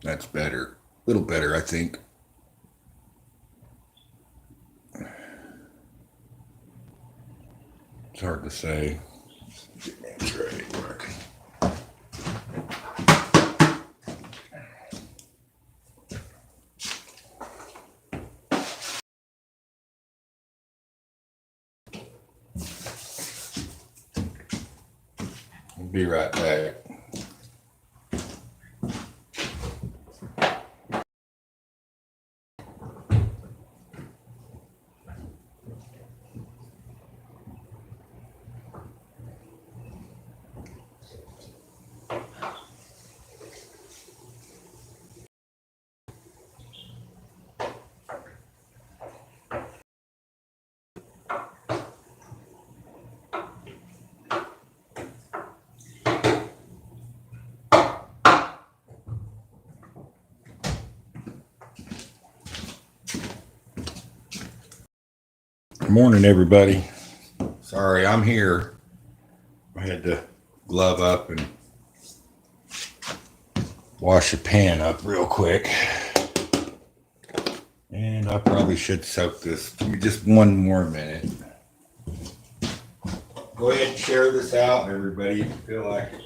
That's better. A little better, I think. It's hard to say. That's right. Work. I'll be right back. Good morning, everybody. Sorry, I'm here. I had to glove up and wash the pan up real quick. And I probably should soak this. Give me just one more minute. Go ahead and share this out, everybody, if you feel like it.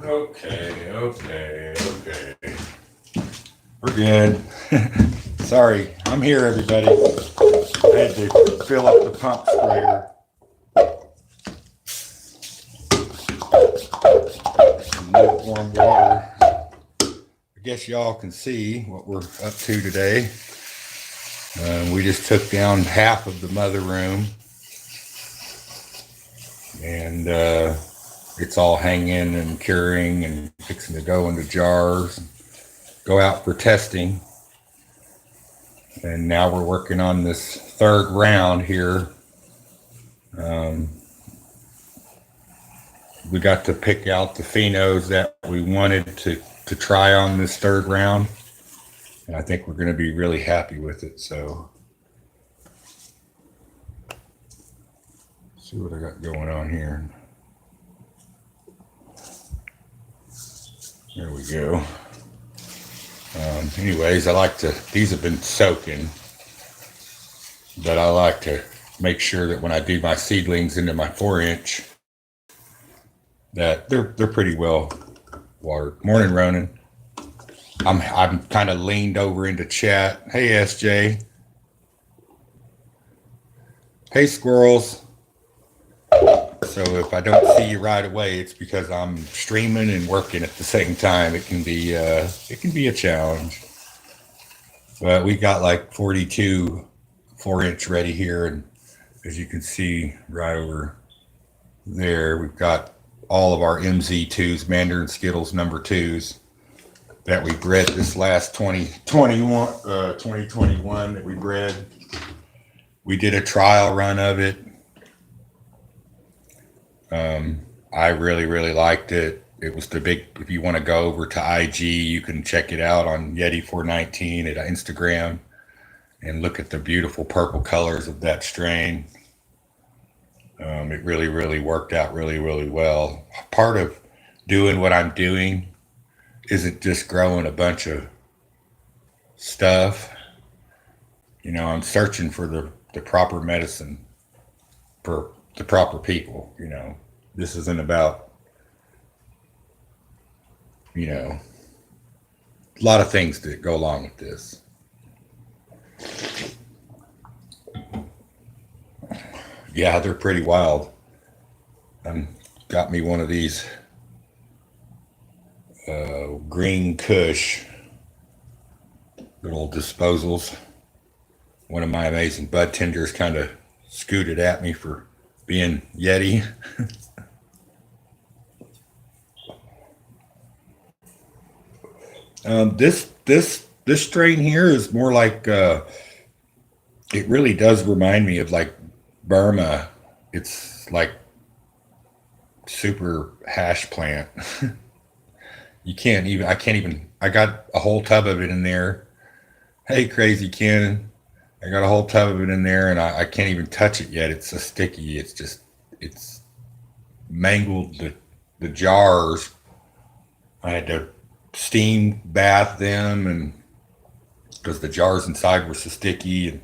Okay. We're good. Sorry, I'm here, everybody. I had to fill up the pump sprayer. Some lukewarm water. I guess y'all can see what we're up to today. We just took down half of the mother room. And it's all hanging and curing and fixing to go into jars, go out for testing. And now we're working on this third round here. We got to pick out the phenos that we wanted to try on this third round. And I think we're going to be really happy with it. So, see what I got going on here. There we go. Anyways, these have been soaking, but I like to make sure that when I do my seedlings into my 4-inch, that they're pretty well watered. Morning, Ronan. I'm kind of leaned over into chat. Hey, SJ. Hey, squirrels. So if I don't see you right away, it's because I'm streaming and working at the same time. It can be a challenge. But we got like 42 4-inch ready here, and as you can see right over there, we've got all of our MZ2s, Mandarin Skittles number 2s that we bred this last 2021 that we bred. We did a trial run of it. I really liked it. It was if you want to go over to IG, you can check it out on Yeti419 at Instagram and look at the beautiful purple colors of that strain. It really worked out really well. Part of doing what I'm doing isn't just growing a bunch of stuff. I'm searching for the proper medicine for the proper people. This isn't about, a lot of things that go along with this. Yeah, they're pretty wild. Got me one of these green Kush little disposals. One of my amazing bud tenders kind of scooted at me for being Yeti. This strain here is more like it really does remind me of like Burma. It's like super hash plant. I can't even, I got a whole tub of it in there. Hey, Crazy Ken. I got a whole tub of it in there and I can't even touch it yet. It's so sticky. It's mangled the jars. I had to steam bath them and because the jars inside were so sticky and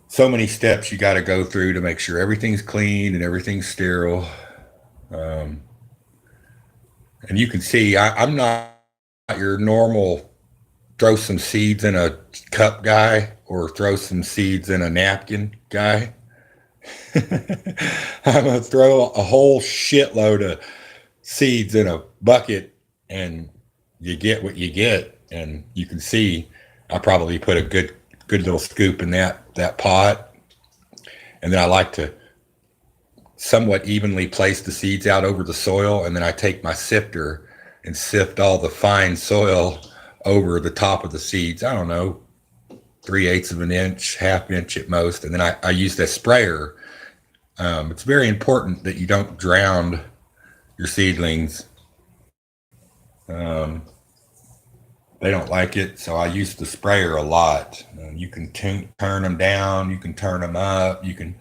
so many steps you got to go through to make sure everything's clean and everything's sterile. Um, and you can see I'm not your normal throw some seeds in a cup guy or throw some seeds in a napkin guy. I'm gonna throw a whole shitload of seeds in a bucket and you get what you get. And you can see I probably put a good little scoop in that pot. And then I like to somewhat evenly place the seeds out over the soil. And then I take my sifter and sift all the fine soil over the top of the seeds. I don't know, 3/8 of an inch, half inch at most. And then I use that sprayer. It's very important that you don't drown your seedlings. Um, they don't like it, so I use the sprayer a lot. You can turn them down, you can turn them up, you can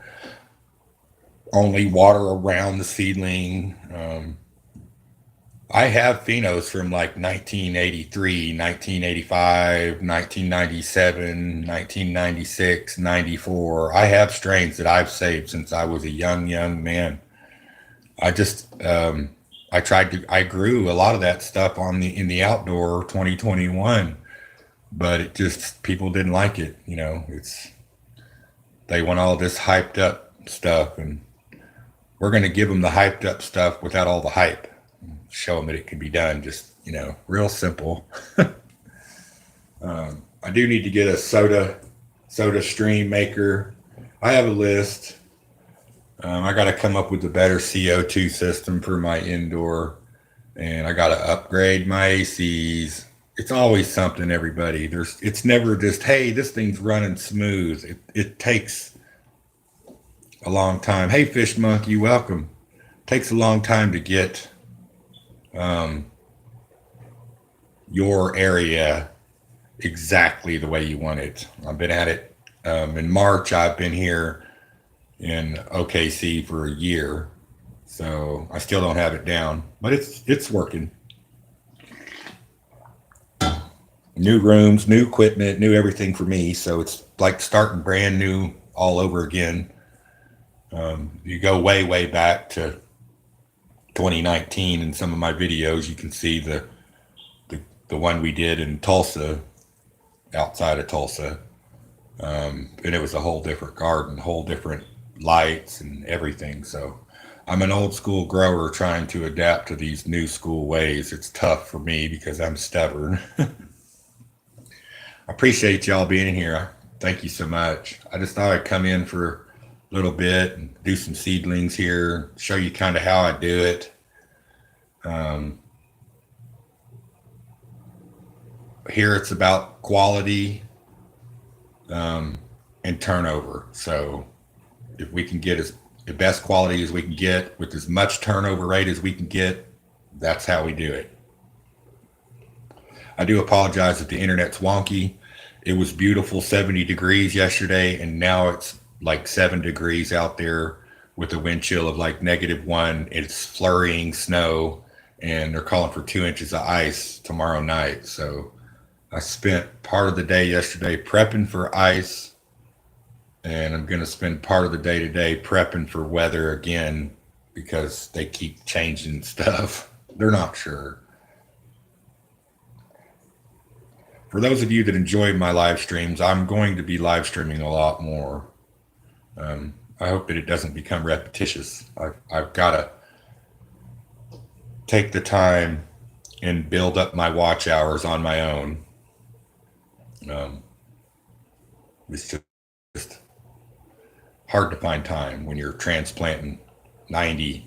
only water around the seedling. I have phenos from like 1983, 1985, 1997, 1996, 94. I have strains that I've saved since I was a young man. I just I grew a lot of that stuff in the outdoor 2021, but it just people didn't like it. They want all this hyped up stuff, and we're going to give them the hyped up stuff without all the hype. Show them that it can be done. Just real simple. I do need to get a soda stream maker. I have a list. I got to come up with a better CO2 system for my indoor, and I got to upgrade my ACs. It's always something, everybody. It's never just, hey, this thing's running smooth. It takes a long time. Hey, Fish Monkey, welcome. It takes a long time to get your area exactly the way you want it. I've been at it. In March, I've been here in OKC for a year, so I still don't have it down, but it's working. New rooms, new equipment, new everything for me, so it's like starting brand new all over again. You go way back to 2019 in some of my videos, you can see the one we did in Tulsa, outside of Tulsa, and it was a whole different garden, whole different lights and everything. So I'm an old school grower trying to adapt to these new school ways. It's tough for me because I'm stubborn. I appreciate y'all being here. Thank you so much. I just thought I'd come in for a little bit and do some seedlings here, show you kind of how I do it. Here it's about quality and turnover. So if we can get the best quality as we can get with as much turnover rate as we can get, that's how we do it. I do apologize if the internet's wonky. It was beautiful 70 degrees yesterday, and now it's like 7 degrees out there with a wind chill of like -1. It's flurrying snow, and they're calling for 2 inches of ice tomorrow night. So I spent part of the day yesterday prepping for ice, and I'm going to spend part of the day today prepping for weather again because they keep changing stuff. They're not sure. For those of you that enjoy my live streams, I'm going to be live streaming a lot more. I hope that it doesn't become repetitious. I've got to take the time and build up my watch hours on my own. Um, it's just hard to find time when you're transplanting 90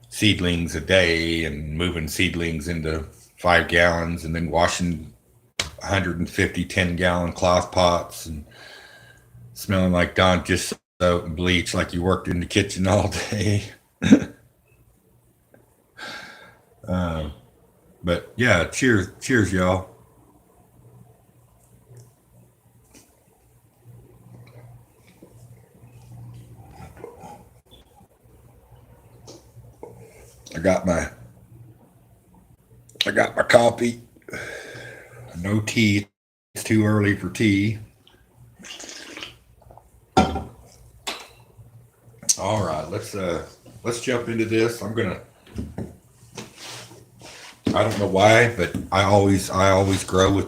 seedlings a day and moving seedlings into 5 gallons and then washing 150 10-gallon cloth pots and smelling like Dawn just soap and bleach like you worked in the kitchen all day. um, but yeah, cheers, y'all. I got my I got my coffee. No tea. It's too early for tea. All right, let's jump into this. I don't know why, but I always grow with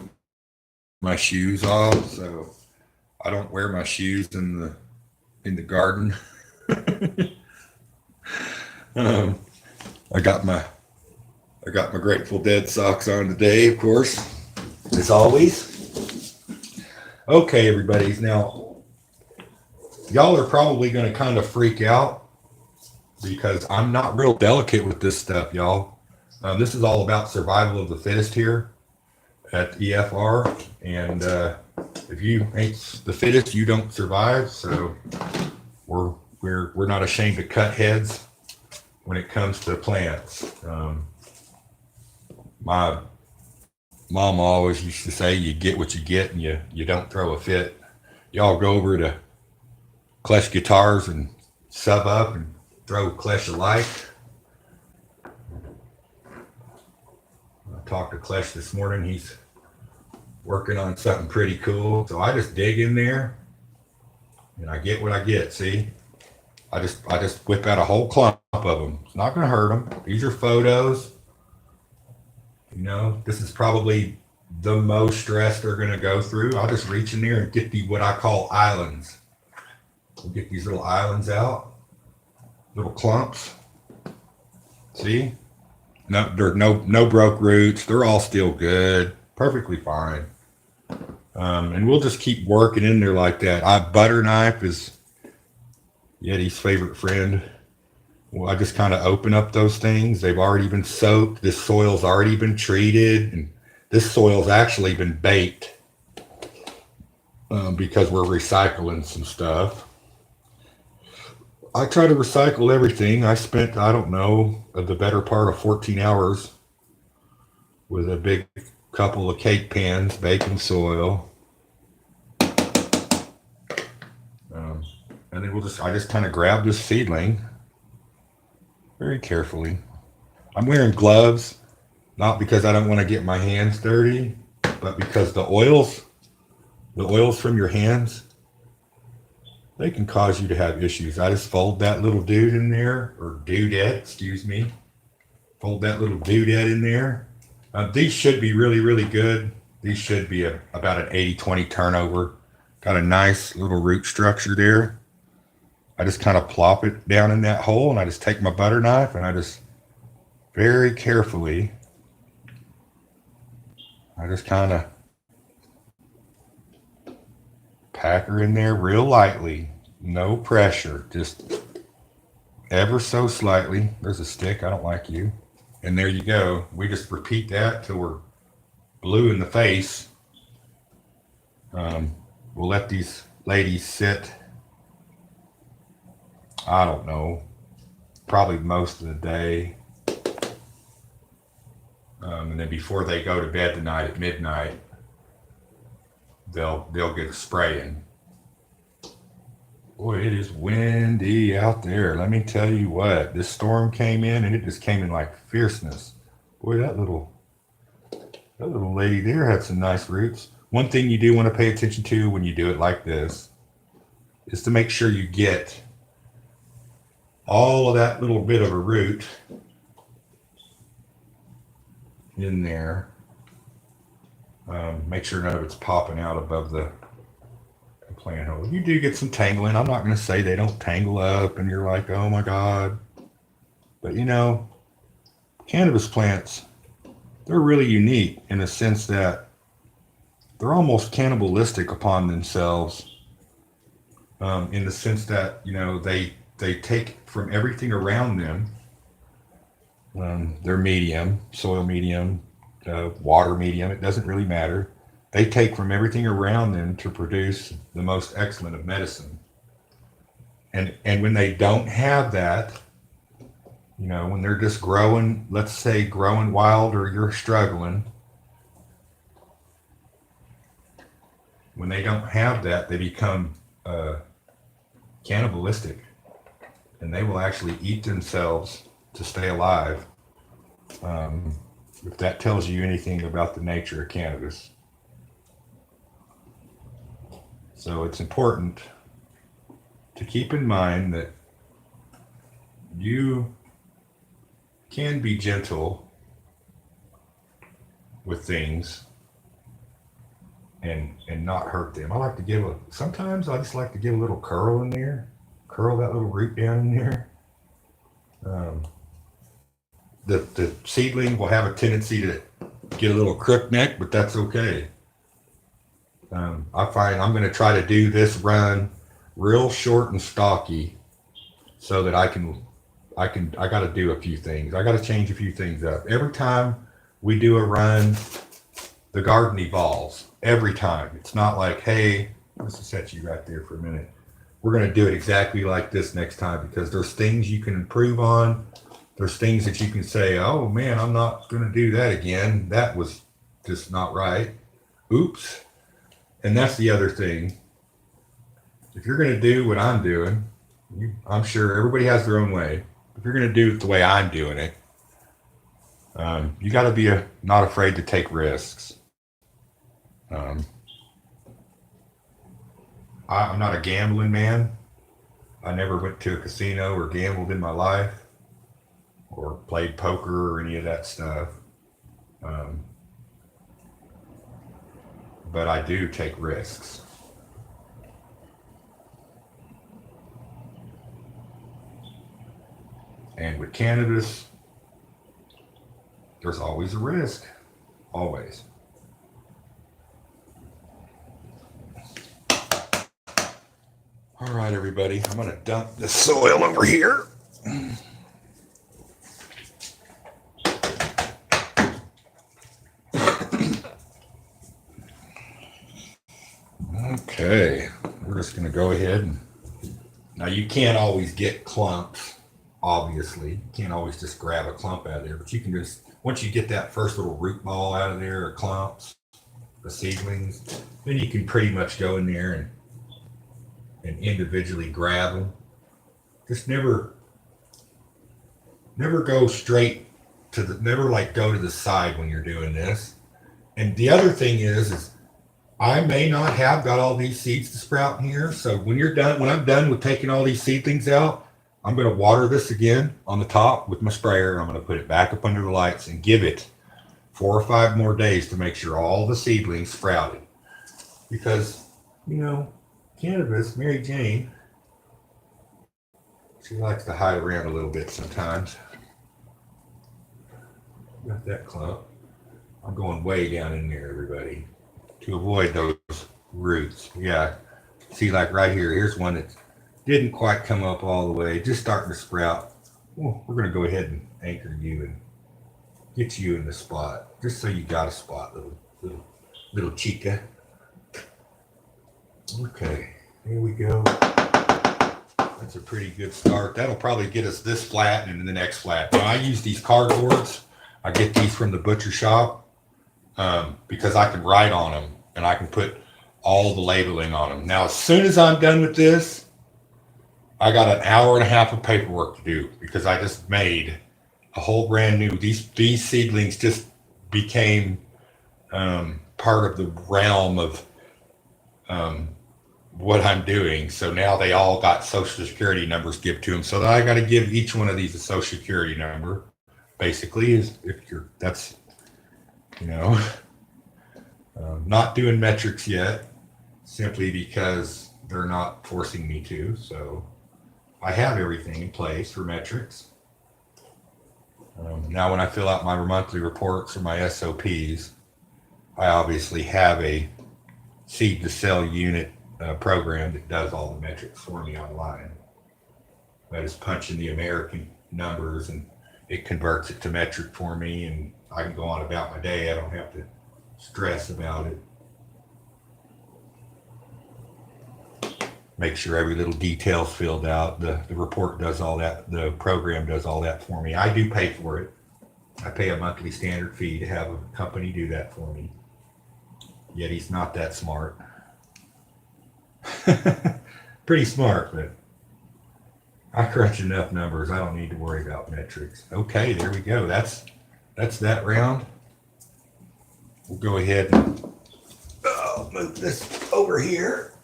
my shoes off, so I don't wear my shoes in the garden. um, I got my I got my Grateful Dead socks on today, of course, as always. Okay, everybody. Now, y'all are probably going to kind of freak out because I'm not real delicate with this stuff, y'all. This is all about survival of the fittest here at EFR, and if you ain't the fittest, you don't survive. So we're not ashamed to cut heads when it comes to plants. My mom always used to say, "You get what you get, and you don't throw a fit." Y'all go over to Klesh Guitars and sub up and throw Klesh a like. I talked to Klesh this morning. He's working on something pretty cool. So I just dig in there and I get what I get. See, I just whip out a whole clump of them. It's not going to hurt them. These are photos. This is probably the most stress they're going to go through. I'll just reach in there and get what I call islands. We'll get these little islands out, little clumps. See? No, there's no broke roots. They're all still good, perfectly fine. And we'll just keep working in there like that. Butter knife is Yeti's favorite friend. Well, I just kind of open up those things. They've already been soaked. This soil's already been treated, and this soil's actually been baked because we're recycling some stuff. I try to recycle everything. I spent, I don't know, the better part of 14 hours with a big couple of cake pans baking soil. And then I just kind of grab this seedling very carefully. I'm wearing gloves, not because I don't want to get my hands dirty, but because the oils from your hands, they can cause you to have issues. I just fold that little dude in there, or dudette, excuse me. Fold that little dudette in there. These should be really, really good. These should be about an 80-20 turnover. Got a nice little root structure there. I just kind of plop it down in that hole, and I just take my butter knife and I just very carefully, I just kind of pack her in there real lightly. No pressure, just ever so slightly. There's a stick, I don't like you. And there you go. We just repeat that till we're blue in the face. We'll let these ladies sit, I don't know, probably most of the day. And then before they go to bed tonight at midnight, they'll get a spraying. Boy, it is windy out there. Let me tell you what, this storm came in and it just came in like fierceness. Boy, that little lady there had some nice roots. One thing you do want to pay attention to when you do it like this is to make sure you get all of that little bit of a root in there. Make sure none of it's popping out above a plant hole. You do get some tangling. I'm not going to say they don't tangle up and you're like, oh my God. But cannabis plants, they're really unique in the sense that they're almost cannibalistic upon themselves, in the sense that, they take from everything around them, their medium, soil medium, water medium, it doesn't really matter. They take from everything around them to produce the most excellent of medicine. And when they don't have that, when they're just growing, let's say growing wild, or you're struggling, when they don't have that, they become cannibalistic, and they will actually eat themselves to stay alive. If that tells you anything about the nature of cannabis. So it's important to keep in mind that you can be gentle with things and not hurt them. Sometimes I just like to give a little curl in there, curl that little root down in there. Um, the seedling will have a tendency to get a little crook neck, but that's okay. I find I'm going to try to do this run real short and stocky so that I got to do a few things. I got to change a few things up. Every time we do a run, the garden evolves. Every time. It's not like, hey, let's just set you right there for a minute. We're going to do it exactly like this next time, because there's things you can improve on. There's things that you can say, oh man, I'm not going to do that again. That was just not right. Oops. And that's the other thing. If you're going to do what I'm doing, I'm sure everybody has their own way. If you're going to do it the way I'm doing it, you got to be not afraid to take risks. I'm not a gambling man. I never went to a casino or gambled in my life, or played poker or any of that stuff. But I do take risks. And with cannabis, there's always a risk. Always. All right, everybody. I'm going to dump the soil over here. Okay. We're just going to go ahead and... Now, you can't always get clumps, obviously. You can't always just grab a clump out of there, but you can just... Once you get that first little root ball out of there, or clumps, the seedlings, then you can pretty much go in there and individually grab them. Just never go straight to never go to the side when you're doing this. And the other thing is I may not have got all these seeds to sprout in here. So when I'm done with taking all these seedlings out, I'm going to water this again on the top with my sprayer. I'm going to put it back up under the lights and give it 4 or 5 more days to make sure all the seedlings sprouted. Because, cannabis, Mary Jane, she likes to hide around a little bit sometimes. Got that clump. I'm going way down in there, everybody, to avoid those roots. Yeah. See, like right here, here's one that didn't quite come up all the way, just starting to sprout. Well, we're going to go ahead and anchor you and get you in the spot, just so you got a spot, little chica. Okay, here we go. That's a pretty good start. That'll probably get us this flat and the next flat. Now, I use these cardboards. I get these from the butcher shop because I can write on them and I can put all the labeling on them. Now, as soon as I'm done with this, I got an hour and a half of paperwork to do, because I just made a whole brand new, these seedlings just became part of the realm of what I'm doing. So now they all got social security numbers given to them. So that I got to give each one of these a social security number. Basically, is if you're not doing metrics yet. simply because they're not forcing me to. So I have everything in place for metrics. Now, when I fill out my monthly reports or my SOPs, I obviously have a seed to sell unit program that does all the metrics for me online. I just punch in the American numbers and it converts it to metric for me, and I can go on about my day. I don't have to stress about it. Make sure every little detail's filled out. The report does all that. The program does all that for me. I do pay for it. I pay a monthly standard fee to have a company do that for me. Yet he's not that smart. Pretty smart, but I crunch enough numbers. I don't need to worry about metrics. Okay, there we go. That's that round. We'll go ahead and move this over here.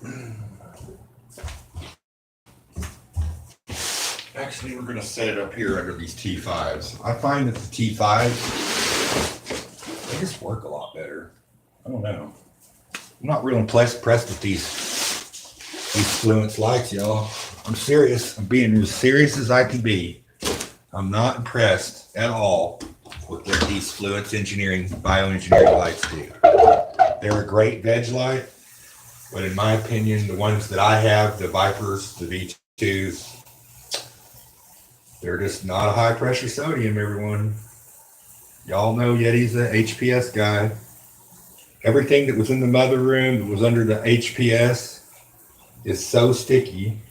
Actually, we're going to set it up here under these T5s. I find that the T5s, they just work a lot better. I don't know. I'm not real impressed with these Fluence lights, y'all. I'm serious. I'm being as serious as I can be. I'm not impressed at all with what these Fluence bioengineering lights do. They're a great veg light, but in my opinion, the ones that I have, the Vipers, the V2s, they're just not a high pressure sodium, everyone. Y'all know Yeti's the HPS guy. Everything that was in the mother room that was under the HPS is so sticky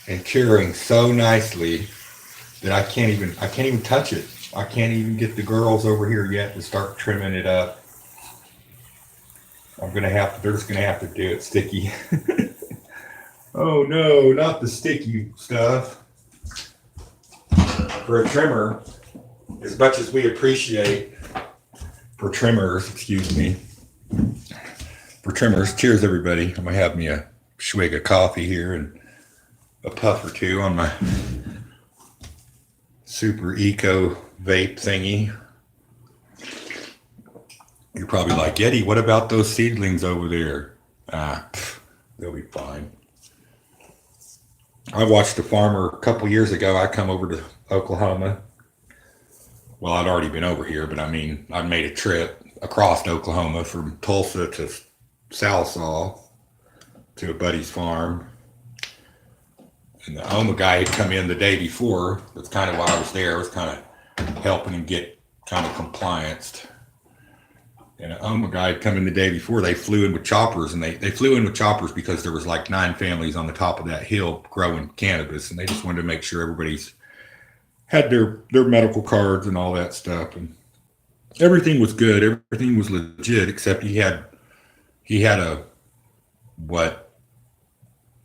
and curing so nicely that I can't even touch it. I can't even get the girls over here yet to start trimming it up. they're just gonna have to do it sticky. Oh no, not the sticky stuff. For a trimmer, as much as we appreciate for trimmers, cheers everybody. I'm gonna have me a swig of coffee here and a puff or two on my super eco vape thingy. You're probably like, Yeti, what about those seedlings over there? They'll be fine. I watched a farmer a couple years ago. I come over to Oklahoma. Well, I'd already been over here, but I mean, I made a trip across Oklahoma from Tulsa to Sallisaw to a buddy's farm. And the OMA guy had come in the day before. That's kind of why I was there. I was kind of helping him get kind of complianced. And an OMA guy had come in the day before. They flew in with choppers, and they flew in with choppers because there was like 9 families on the top of that hill growing cannabis, and they just wanted to make sure everybody's had their medical cards and all that stuff. And everything was good. Everything was legit, except he had a what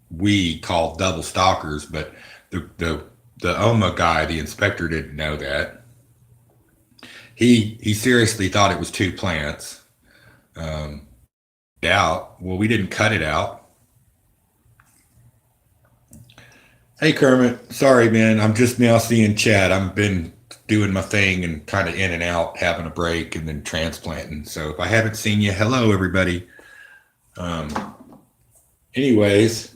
we call double stalkers, but the OMA guy, the inspector, didn't know that. He seriously thought it was 2 plants. Well, we didn't cut it out. Hey Kermit, sorry man, I'm just now seeing chat. I've been doing my thing and kind of in and out, having a break and then transplanting. So if I haven't seen you, hello everybody. Anyways,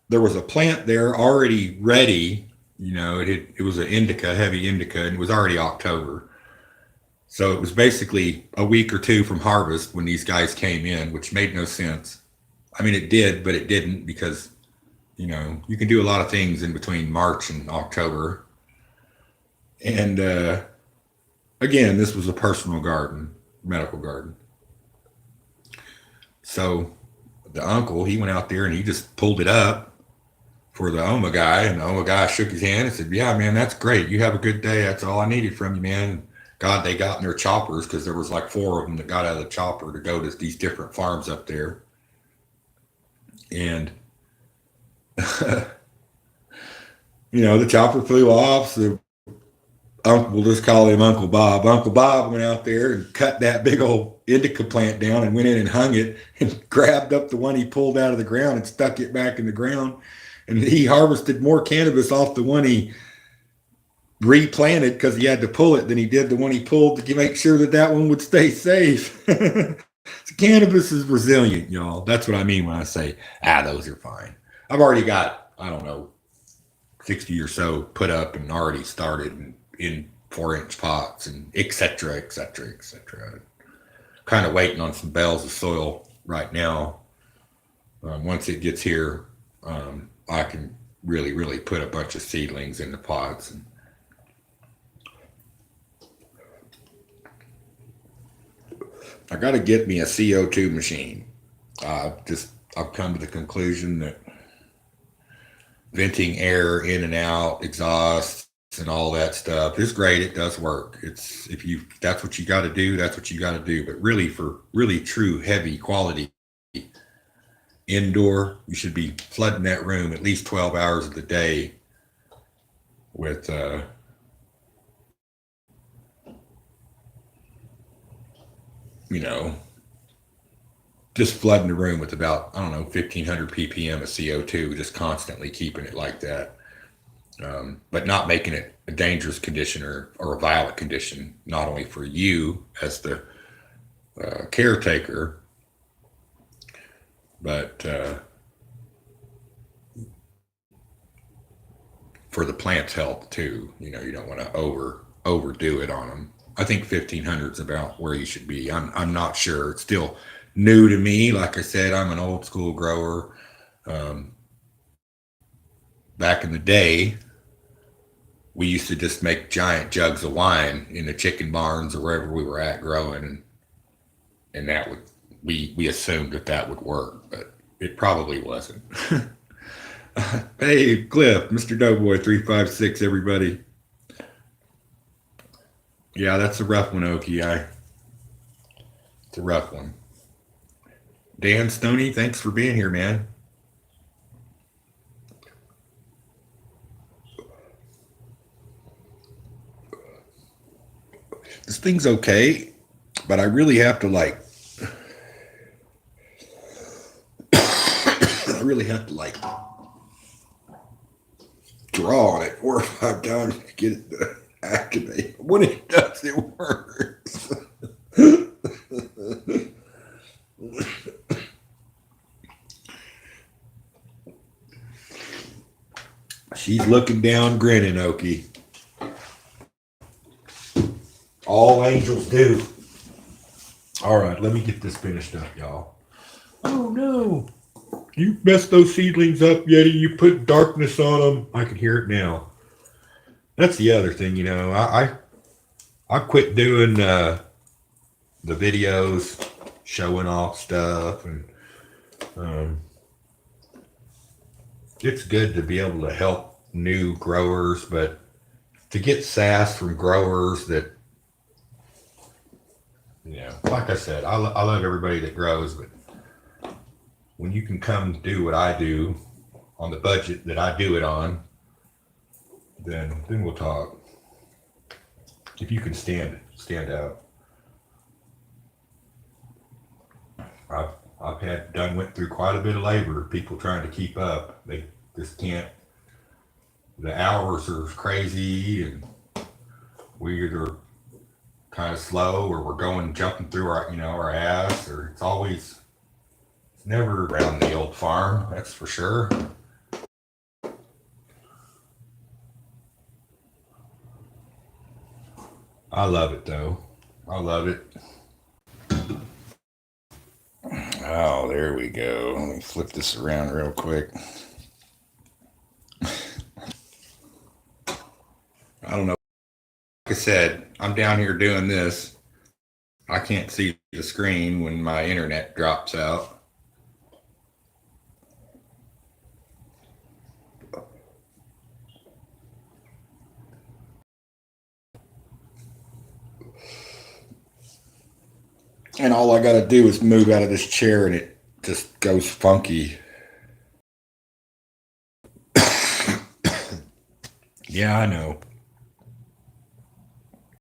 there was a plant there already ready. You know, it was an indica, heavy indica, and it was already October. So it was basically a week or 2 from harvest when these guys came in, which made no sense. I mean, it did, but it didn't, because, you know, you can do a lot of things in between March and October. And again, this was a personal garden, medical garden. So the uncle, he went out there and he just pulled it up for the OMA guy, and the OMA guy shook his hand and said, yeah, man, that's great. You have a good day. That's all I needed from you, man. God, they got in their choppers, because there was like 4 of them that got out of the chopper to go to these different farms up there. And, you know, the chopper flew off. So we'll just call him Uncle Bob. Uncle Bob went out there and cut that big old indica plant down and went in and hung it and grabbed up the one he pulled out of the ground and stuck it back in the ground. And he harvested more cannabis off the one he replanted, because he had to pull it, than he did the one he pulled to make sure that one would stay safe. Cannabis is resilient, y'all. That's what I mean when I say, those are fine. I've already got, I don't know, 60 or so put up and already started in 4-inch pots and et cetera, et cetera, et cetera. Kind of waiting on some bales of soil right now. Once it gets here, I can really, really put a bunch of seedlings in the pots. And I got to get me a CO2 machine. I've come to the conclusion that venting air in and out, exhausts, and all that stuff is great. It does work. It's that's what you got to do. That's what you got to do. But really, for really true heavy quality indoor, you should be flooding that room at least 12 hours of the day with just flooding the room with about, I don't know, 1,500 ppm of CO2, just constantly keeping it like that. But not making it a dangerous condition or a violent condition, not only for you as the caretaker, but for the plant's health too. You don't want to overdo it on them. I think 1,500 is about where you should be. I'm not sure. It's still new to me. Like I said, I'm an old school grower. Back in the day, we used to just make giant jugs of wine in the chicken barns or wherever we were at growing, and that would we assumed that would work, but it probably wasn't. Hey, Cliff, Mr. Doughboy 356, everybody. Yeah, that's a rough one, Okie. It's a rough one. Dan Stoney, thanks for being here, man. This thing's okay, but I really have to draw on it 4 or 5 times to get it to activate. When it does, it works. She's looking down, grinning, Okie. All angels do. All right, let me get this finished up, y'all. Oh, no. You messed those seedlings up, Yeti. You put darkness on them. I can hear it now. That's the other thing, I quit doing the videos showing off stuff, and it's good to be able to help new growers, but to get sass from growers that, like I said, I love everybody that grows, but when you can come do what I do on the budget that I do it on, then we'll talk. If you can stand out. I've went through quite a bit of labor, people trying to keep up. They just can't. The hours are crazy, and we either kind of slow or we're jumping through our ass, or it's never around the old farm, that's for sure. I love it though. I love it. Oh, there we go. Let me flip this around real quick. I don't know. Like I said, I'm down here doing this. I can't see the screen when my internet drops out. And all I got to do is move out of this chair and it just goes funky. Yeah, I know.